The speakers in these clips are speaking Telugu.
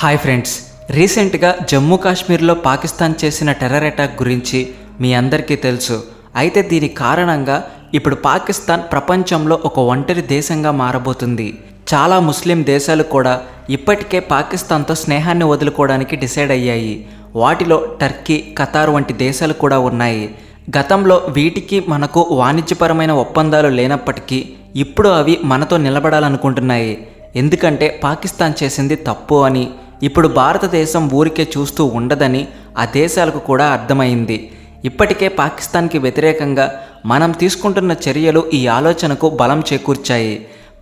హాయ్ ఫ్రెండ్స్, రీసెంట్గా జమ్మూ కాశ్మీర్లో పాకిస్తాన్ చేసిన టెర్రర్ అటాక్ గురించి మీ అందరికీ తెలుసు. అయితే దీని కారణంగా ఇప్పుడు పాకిస్తాన్ ప్రపంచంలో ఒక ఒంటరి దేశంగా మారబోతుంది. చాలా ముస్లిం దేశాలు కూడా ఇప్పటికే పాకిస్తాన్తో స్నేహాన్ని వదులుకోవడానికి డిసైడ్ అయ్యాయి. వాటిలో టర్కీ, ఖతార్ వంటి దేశాలు కూడా ఉన్నాయి. గతంలో వీటికి మనకు వాణిజ్యపరమైన ఒప్పందాలు లేనప్పటికీ ఇప్పుడు అవి మనతో నిలబడాలనుకుంటున్నాయి. ఎందుకంటే పాకిస్తాన్ చేసింది తప్పు అని ఇప్పుడు భారతదేశం ఊరికే చూస్తూ ఉండదని ఆ దేశాలకు కూడా అర్థమైంది. ఇప్పటికే పాకిస్తాన్కి వ్యతిరేకంగా మనం తీసుకుంటున్న చర్యలు ఈ ఆలోచనకు బలం చేకూర్చాయి.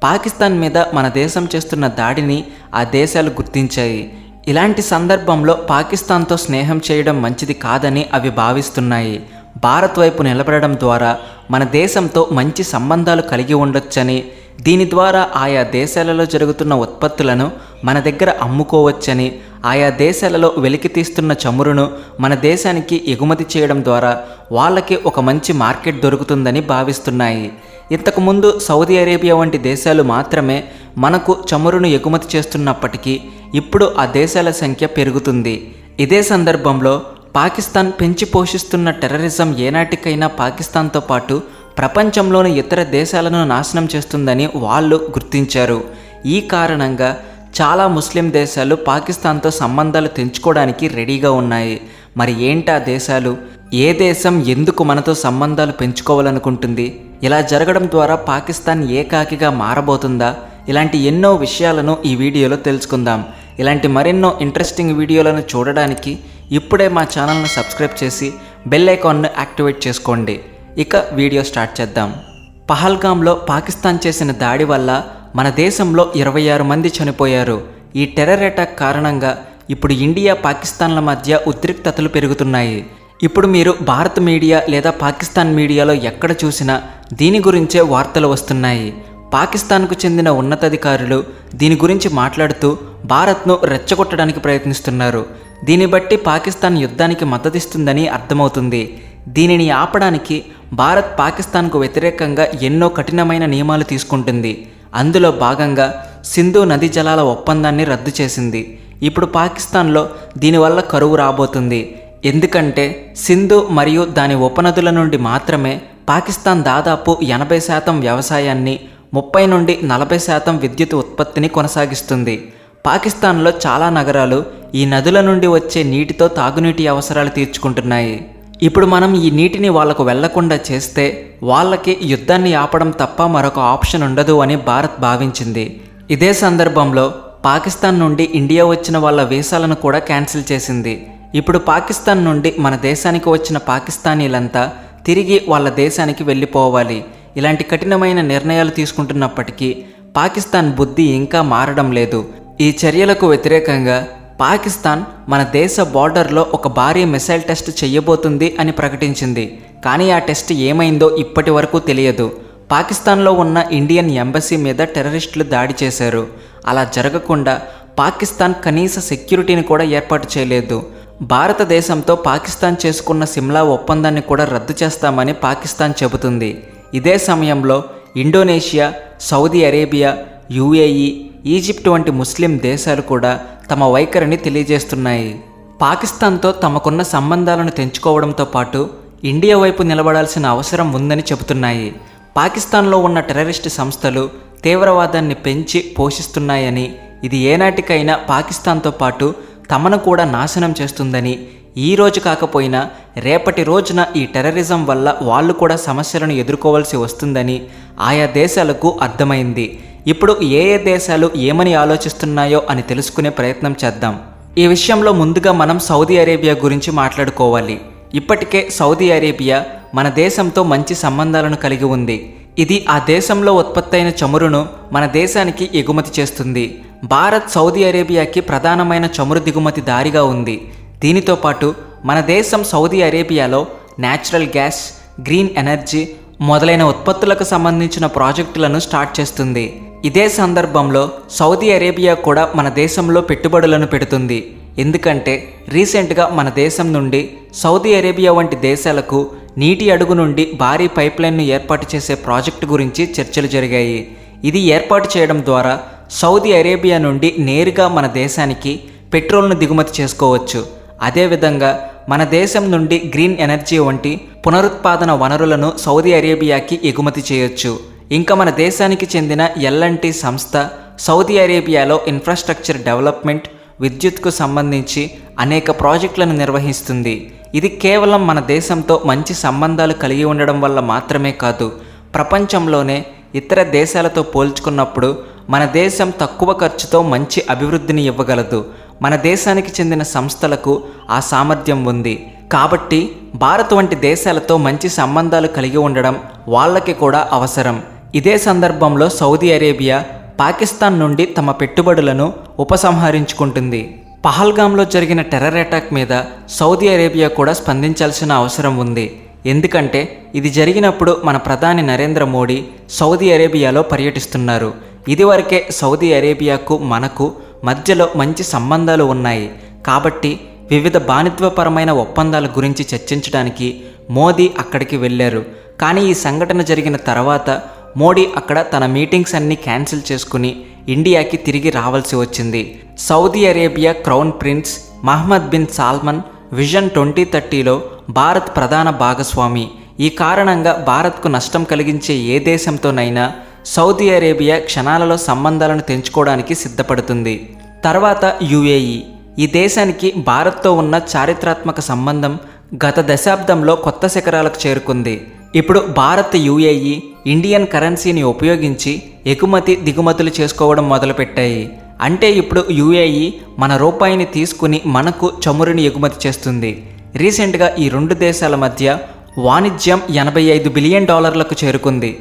పాకిస్తాన్ మీద మన దేశం చేస్తున్న దాడిని ఆ దేశాలు గుర్తించాయి. ఇలాంటి సందర్భంలో పాకిస్తాన్తో స్నేహం చేయడం మంచిది కాదని అవి భావిస్తున్నాయి. భారత్ వైపు నిలబడడం ద్వారా మన దేశంతో మంచి సంబంధాలు కలిగి ఉండొచ్చని, దీని ద్వారా ఆయా దేశాలలో జరుగుతున్న ఉత్పత్తులను మన దగ్గర అమ్ముకోవచ్చని, ఆయా దేశాలలో వెలికి తీస్తున్న చమురును మన దేశానికి ఎగుమతి చేయడం ద్వారా వాళ్ళకి ఒక మంచి మార్కెట్ దొరుకుతుందని భావిస్తున్నాయి. ఇంతకుముందు సౌదీ అరేబియా వంటి దేశాలు మాత్రమే మనకు చమురును ఎగుమతి చేస్తున్నప్పటికీ ఇప్పుడు ఆ దేశాల సంఖ్య పెరుగుతుంది. ఇదే సందర్భంలో పాకిస్తాన్ పెంచి పోషిస్తున్న టెర్రరిజం ఏనాటికైనా పాకిస్తాన్తో పాటు ప్రపంచంలోని ఇతర దేశాలను నాశనం చేస్తుందని వాళ్ళు గుర్తించారు. ఈ కారణంగా చాలా ముస్లిం దేశాలు పాకిస్తాన్తో సంబంధాలు తెంచుకోవడానికి రెడీగా ఉన్నాయి. మరి ఏంటా దేశాలు? ఏ దేశం ఎందుకు మనతో సంబంధాలు పెంచుకోవాలనుకుంటుంది? ఇలా జరగడం ద్వారా పాకిస్తాన్ ఏకాకిగా మారబోతుందా? ఇలాంటి ఎన్నో విషయాలను ఈ వీడియోలో తెలుసుకుందాం. ఇలాంటి మరెన్నో ఇంట్రెస్టింగ్ వీడియోలను చూడడానికి ఇప్పుడే మా ఛానల్ను సబ్స్క్రైబ్ చేసి బెల్ ఐకాన్ను యాక్టివేట్ చేసుకోండి. ఇక వీడియో స్టార్ట్ చేద్దాం. పహల్గామ్లో పాకిస్తాన్ చేసిన దాడి వల్ల మన దేశంలో 26 మంది చనిపోయారు. ఈ టెర్రర్ అటాక్ కారణంగా ఇప్పుడు ఇండియా, పాకిస్తాన్ల మధ్య ఉద్రిక్తతలు పెరుగుతున్నాయి. ఇప్పుడు మీరు భారత్ మీడియా లేదా పాకిస్తాన్ మీడియాలో ఎక్కడ చూసినా దీని గురించే వార్తలు వస్తున్నాయి. పాకిస్తాన్కు చెందిన ఉన్నతాధికారులు దీని గురించి మాట్లాడుతూ భారత్ను రెచ్చగొట్టడానికి ప్రయత్నిస్తున్నారు. దీన్ని బట్టి పాకిస్తాన్ యుద్ధానికి మద్దతిస్తుందని అర్థమవుతుంది. దీనిని ఆపడానికి భారత్ పాకిస్తాన్కు వ్యతిరేకంగా ఎన్నో కఠినమైన నియమాలు తీసుకుంటుంది. అందులో భాగంగా సింధు నదీ జలాల ఒప్పందాన్ని రద్దు చేసింది. ఇప్పుడు పాకిస్తాన్లో దీనివల్ల కరువు రాబోతుంది. ఎందుకంటే సింధు మరియు దాని ఉపనదుల నుండి మాత్రమే పాకిస్తాన్ దాదాపు 80% వ్యవసాయాన్ని, 30 నుండి 40% విద్యుత్ ఉత్పత్తిని కొనసాగిస్తుంది. పాకిస్తాన్లో చాలా నగరాలు ఈ నదుల నుండి వచ్చే నీటితో తాగునీటి అవసరాలు తీర్చుకుంటున్నాయి. ఇప్పుడు మనం ఈ నీటిని వాళ్లకు వెళ్లకుండా చేస్తే వాళ్ళకి యుద్ధాన్ని ఆపడం తప్ప మరొక ఆప్షన్ ఉండదు అని భారత్ భావించింది. ఇదే సందర్భంలో పాకిస్తాన్ నుండి ఇండియా వచ్చిన వాళ్ళ వీసాలను కూడా క్యాన్సిల్ చేసింది. ఇప్పుడు పాకిస్తాన్ నుండి మన దేశానికి వచ్చిన పాకిస్తానీలంతా తిరిగి వాళ్ళ దేశానికి వెళ్ళిపోవాలి. ఇలాంటి కఠినమైన నిర్ణయాలు తీసుకుంటున్నప్పటికీ పాకిస్తాన్ బుద్ధి ఇంకా మారడం లేదు. ఈ చర్యలకు వ్యతిరేకంగా పాకిస్తాన్ మన దేశ బార్డర్లో ఒక భారీ మిసైల్ టెస్ట్ చేయబోతుంది అని ప్రకటించింది. కానీ ఆ టెస్ట్ ఏమైందో ఇప్పటి వరకు తెలియదు. పాకిస్తాన్లో ఉన్న ఇండియన్ ఎంబసీ మీద టెర్రరిస్టులు దాడి చేశారు. అలా జరగకుండా పాకిస్తాన్ కనీస సెక్యూరిటీని కూడా ఏర్పాటు చేయలేదు. భారతదేశంతో పాకిస్తాన్ చేసుకున్న సిమ్లా ఒప్పందాన్ని కూడా రద్దు చేస్తామని పాకిస్తాన్ చెబుతుంది. ఇదే సమయంలో Indonesia, Saudi Arabia, UAE, Egypt వంటి ముస్లిం దేశాలు కూడా తమ వైఖరిని తెలియజేస్తున్నాయి. పాకిస్తాన్తో తమకున్న సంబంధాలను తెంచుకోవడంతో పాటు ఇండియా వైపు నిలబడాల్సిన అవసరం ఉందని చెబుతున్నాయి. పాకిస్తాన్లో ఉన్న టెర్రరిస్ట్ సంస్థలు తీవ్రవాదాన్ని పెంచి పోషిస్తున్నాయని, ఇది ఏనాటికైనా పాకిస్తాన్తో పాటు తమను కూడా నాశనం చేస్తుందని, ఈ రోజు కాకపోయినా రేపటి రోజున ఈ టెర్రరిజం వల్ల వాళ్ళు కూడా సమస్యలను ఎదుర్కోవాల్సి వస్తుందని ఆయా దేశాలకు అర్థమైంది. ఇప్పుడు ఏ దేశాలు ఏమని ఆలోచిస్తున్నాయో అని తెలుసుకునే ప్రయత్నం చేద్దాం. ఈ విషయంలో ముందుగా మనం సౌదీ అరేబియా గురించి మాట్లాడుకోవాలి. ఇప్పటికే సౌదీ అరేబియా మన దేశంతో మంచి సంబంధాలను కలిగి ఉంది. ఇది ఆ దేశంలో ఉత్పత్తి అయిన చమురును మన దేశానికి ఎగుమతి చేస్తుంది. భారత్ సౌదీ అరేబియాకి ప్రధానమైన చమురు దిగుమతి దారిగా ఉంది. దీనితో పాటు మన దేశం సౌదీ అరేబియాలో న్యాచురల్ గ్యాస్, గ్రీన్ ఎనర్జీ మొదలైన ఉత్పత్తులకు సంబంధించిన ప్రాజెక్టులను స్టార్ట్ చేస్తుంది. ఇదే సందర్భంలో సౌదీ అరేబియా కూడా మన దేశంలో పెట్టుబడులను పెడుతుంది. ఎందుకంటే రీసెంట్గా మన దేశం నుండి సౌదీ అరేబియా వంటి దేశాలకు నీటి అడుగు నుండి భారీ పైప్లైన్ను ఏర్పాటు చేసే ప్రాజెక్టు గురించి చర్చలు జరిగాయి. ఇది ఏర్పాటు చేయడం ద్వారా సౌదీ అరేబియా నుండి నేరుగా మన దేశానికి పెట్రోల్ను దిగుమతి చేసుకోవచ్చు. అదేవిధంగా మన దేశం నుండి గ్రీన్ ఎనర్జీ వంటి పునరుత్పాదన వనరులను సౌదీ అరేబియాకి ఎగుమతి చేయొచ్చు. ఇంకా మన దేశానికి చెందిన L&T సంస్థ సౌదీ అరేబియాలో ఇన్ఫ్రాస్ట్రక్చర్ డెవలప్మెంట్, విద్యుత్కు సంబంధించి అనేక ప్రాజెక్టులను నిర్వహిస్తుంది. ఇది కేవలం మన దేశంతో మంచి సంబంధాలు కలిగి ఉండడం వల్ల మాత్రమే కాదు, ప్రపంచంలోనే ఇతర దేశాలతో పోల్చుకున్నప్పుడు మన దేశం తక్కువ ఖర్చుతో మంచి అభివృద్ధిని ఇవ్వగలదు. మన దేశానికి చెందిన సంస్థలకు ఆ సామర్థ్యం ఉంది. కాబట్టి భారత్ వంటి దేశాలతో మంచి సంబంధాలు కలిగి ఉండడం వాళ్ళకి కూడా అవసరం. ఇదే సందర్భంలో సౌదీ అరేబియా పాకిస్తాన్ నుండి తమ పెట్టుబడులను ఉపసంహరించుకుంటుంది. పహల్గామ్లో జరిగిన టెర్రర్ అటాక్ మీద సౌదీ అరేబియా కూడా స్పందించాల్సిన అవసరం ఉంది. ఎందుకంటే ఇది జరిగినప్పుడు మన ప్రధాని నరేంద్ర మోడీ సౌదీ అరేబియాలో పర్యటిస్తున్నారు. ఇదివరకే సౌదీ అరేబియాకు మనకు మధ్యలో మంచి సంబంధాలు ఉన్నాయి. కాబట్టి వివిధ బానిత్వపరమైన ఒప్పందాల గురించి చర్చించడానికి మోదీ అక్కడికి వెళ్ళారు. కానీ ఈ సంఘటన జరిగిన తర్వాత మోడీ అక్కడ తన మీటింగ్స్ అన్నీ క్యాన్సిల్ చేసుకుని ఇండియాకి తిరిగి రావాల్సి వచ్చింది. Saudi Arabia crown prince Mohammed bin Salman vision 2030లో భారత్ ప్రధాన భాగస్వామి. ఈ కారణంగా భారత్కు నష్టం కలిగించే ఏ దేశంతోనైనా సౌదీ అరేబియా క్షణాలలో సంబంధాలను తెంచుకోవడానికి సిద్ధపడుతుంది. తర్వాత UAE. ఈ దేశానికి భారత్తో ఉన్న చారిత్రాత్మక సంబంధం గత దశాబ్దంలో కొత్త శిఖరాలకు చేరుకుంది. ఇప్పుడు భారత్ UAE ఇండియన్ కరెన్సీని ఉపయోగించి ఎగుమతి దిగుమతులు చేసుకోవడం మొదలుపెట్టాయి. అంటే ఇప్పుడు UAE మన రూపాయిని తీసుకుని మనకు చమురుని ఎగుమతి చేస్తుంది. రీసెంట్గా ఈ రెండు దేశాల మధ్య వాణిజ్యం $85 బిలియన్ చేరుకుంది.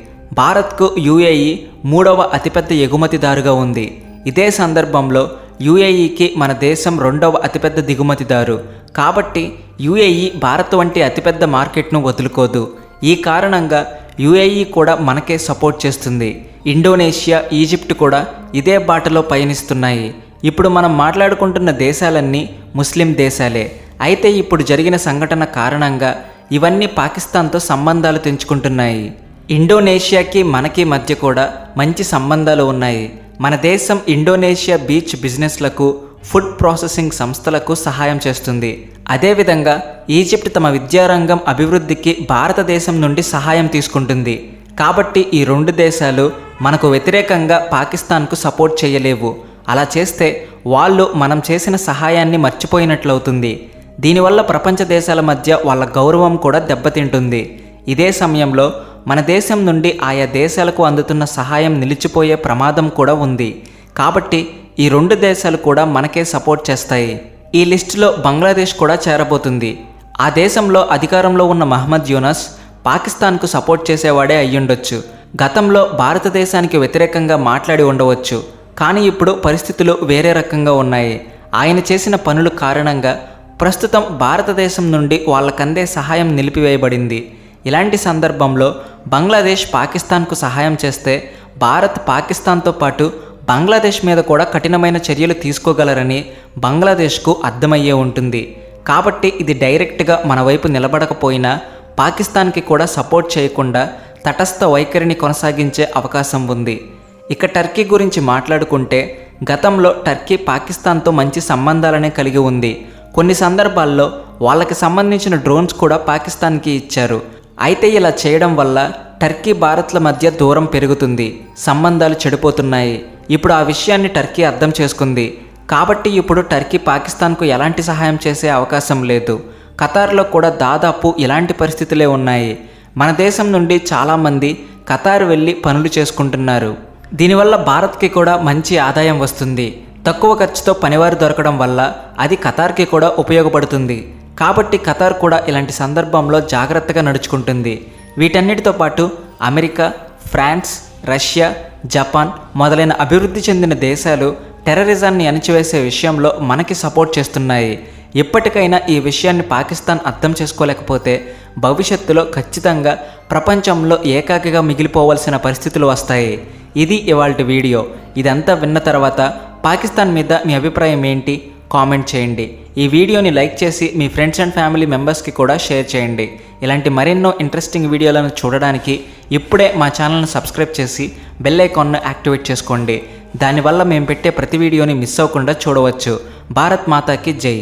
భారత్కు UAE మూడవ అతిపెద్ద ఎగుమతిదారుగా ఉంది. ఇదే సందర్భంలో UAEకి మన దేశం రెండవ అతిపెద్ద దిగుమతిదారు. కాబట్టి UAE భారత్ వంటి అతిపెద్ద మార్కెట్ను వదులుకోదు. ఈ కారణంగా UAE కూడా మనకే సపోర్ట్ చేస్తుంది. ఇండోనేషియా, ఈజిప్ట్ కూడా ఇదే బాటలో పయనిస్తున్నాయి. ఇప్పుడు మనం మాట్లాడుకుంటున్న దేశాలన్నీ ముస్లిం దేశాలే. అయితే ఇప్పుడు జరిగిన సంఘటన కారణంగా ఇవన్నీ పాకిస్తాన్తో సంబంధాలు తెంచుకుంటున్నాయి. ఇండోనేషియాకి మనకి మధ్య కూడా మంచి సంబంధాలు ఉన్నాయి. మన దేశం ఇండోనేషియా బీచ్ బిజినెస్లకు, ఫుడ్ ప్రాసెసింగ్ సంస్థలకు సహాయం చేస్తుంది. అదేవిధంగా ఈజిప్ట్ తమ విద్యారంగం అభివృద్ధికి భారతదేశం నుండి సహాయం తీసుకుంటుంది. కాబట్టి ఈ రెండు దేశాలు మనకు వ్యతిరేకంగా పాకిస్తాన్కు సపోర్ట్ చేయలేవు. అలా చేస్తే వాళ్ళు మనం చేసిన సహాయాన్ని మర్చిపోయినట్లవుతుంది. దీనివల్ల ప్రపంచ దేశాల మధ్య వాళ్ళ గౌరవం కూడా దెబ్బతింటుంది. ఇదే సమయంలో మన దేశం నుండి ఆయా దేశాలకు అందుతున్న సహాయం నిలిచిపోయే ప్రమాదం కూడా ఉంది. కాబట్టి ఈ రెండు దేశాలు కూడా మనకే సపోర్ట్ చేస్తాయి. ఈ లిస్టులో బంగ్లాదేశ్ కూడా చేరబోతుంది. ఆ దేశంలో అధికారంలో ఉన్న మహమ్మద్ యూనస్ పాకిస్తాన్కు సపోర్ట్ చేసేవాడే అయ్యుండొచ్చు. గతంలో భారతదేశానికి వ్యతిరేకంగా మాట్లాడి ఉండవచ్చు. కానీ ఇప్పుడు పరిస్థితులు వేరే రకంగా ఉన్నాయి. ఆయన చేసిన పనుల కారణంగా ప్రస్తుతం భారతదేశం నుండి వాళ్ళకందే సహాయం నిలిపివేయబడింది. ఇలాంటి సందర్భంలో బంగ్లాదేశ్ పాకిస్తాన్కు సహాయం చేస్తే భారత్ పాకిస్తాన్తో పాటు బంగ్లాదేశ్ మీద కూడా కఠినమైన చర్యలు తీసుకోగలరని బంగ్లాదేశ్కు అర్థమయ్యే ఉంటుంది. కాబట్టి ఇది డైరెక్ట్గా మన వైపు నిలబడకపోయినా పాకిస్తాన్కి కూడా సపోర్ట్ చేయకుండా తటస్థ వైఖరిని కొనసాగించే అవకాశం ఉంది. ఇక టర్కీ గురించి మాట్లాడుకుంటే గతంలో టర్కీ పాకిస్తాన్తో మంచి సంబంధాలనే కలిగి ఉంది. కొన్ని సందర్భాల్లో వాళ్ళకి సంబంధించిన డ్రోన్స్ కూడా పాకిస్తాన్కి ఇచ్చారు. అయితే ఇలా చేయడం వల్ల టర్కీ భారత్ల మధ్య దూరం పెరుగుతుంది, సంబంధాలు చెడిపోతున్నాయి. ఇప్పుడు ఆ విషయాన్ని టర్కీ అర్థం చేసుకుంది. కాబట్టి ఇప్పుడు టర్కీ పాకిస్తాన్కు ఎలాంటి సహాయం చేసే అవకాశం లేదు. ఖతార్లో కూడా దాదాపు ఇలాంటి పరిస్థితులే ఉన్నాయి. మన దేశం నుండి చాలామంది ఖతార్ వెళ్ళి పనులు చేసుకుంటున్నారు. దీనివల్ల భారత్కి కూడా మంచి ఆదాయం వస్తుంది. తక్కువ ఖర్చుతో పనివారు దొరకడం వల్ల అది ఖతార్కి కూడా ఉపయోగపడుతుంది. కాబట్టి ఖతార్ కూడా ఇలాంటి సందర్భంలో జాగ్రత్తగా నడుచుకుంటుంది. వీటన్నిటితో పాటు అమెరికా, ఫ్రాన్స్, రష్యా, జపాన్ మొదలైన అభివృద్ధి చెందిన దేశాలు టెర్రరిజాన్ని అణిచివేసే విషయంలో మనకి సపోర్ట్ చేస్తున్నాయి. ఎప్పటికైనా ఈ విషయాన్ని పాకిస్తాన్ అర్థం చేసుకోలేకపోతే భవిష్యత్తులో ఖచ్చితంగా ప్రపంచంలో ఏకాకిగా మిగిలిపోవాల్సిన పరిస్థితులు వస్తాయి. ఇది ఇవాల్టి వీడియో. ఇదంతా విన్న తర్వాత పాకిస్తాన్ మీద మీ అభిప్రాయం ఏంటి కామెంట్ చేయండి. ఈ వీడియోని లైక్ చేసి మీ ఫ్రెండ్స్ అండ్ ఫ్యామిలీ మెంబర్స్కి కూడా షేర్ చేయండి. ఇలాంటి మరెన్నో ఇంట్రెస్టింగ్ వీడియోలను చూడడానికి ఇప్పుడే మా ఛానల్ను సబ్స్క్రైబ్ చేసి బెల్ ఐకాన్ను యాక్టివేట్ చేసుకోండి. దానివల్ల మేము పెట్టే ప్రతి వీడియోని మిస్ అవ్వకుండా చూడవచ్చు. భారత్ మాతాకి జై.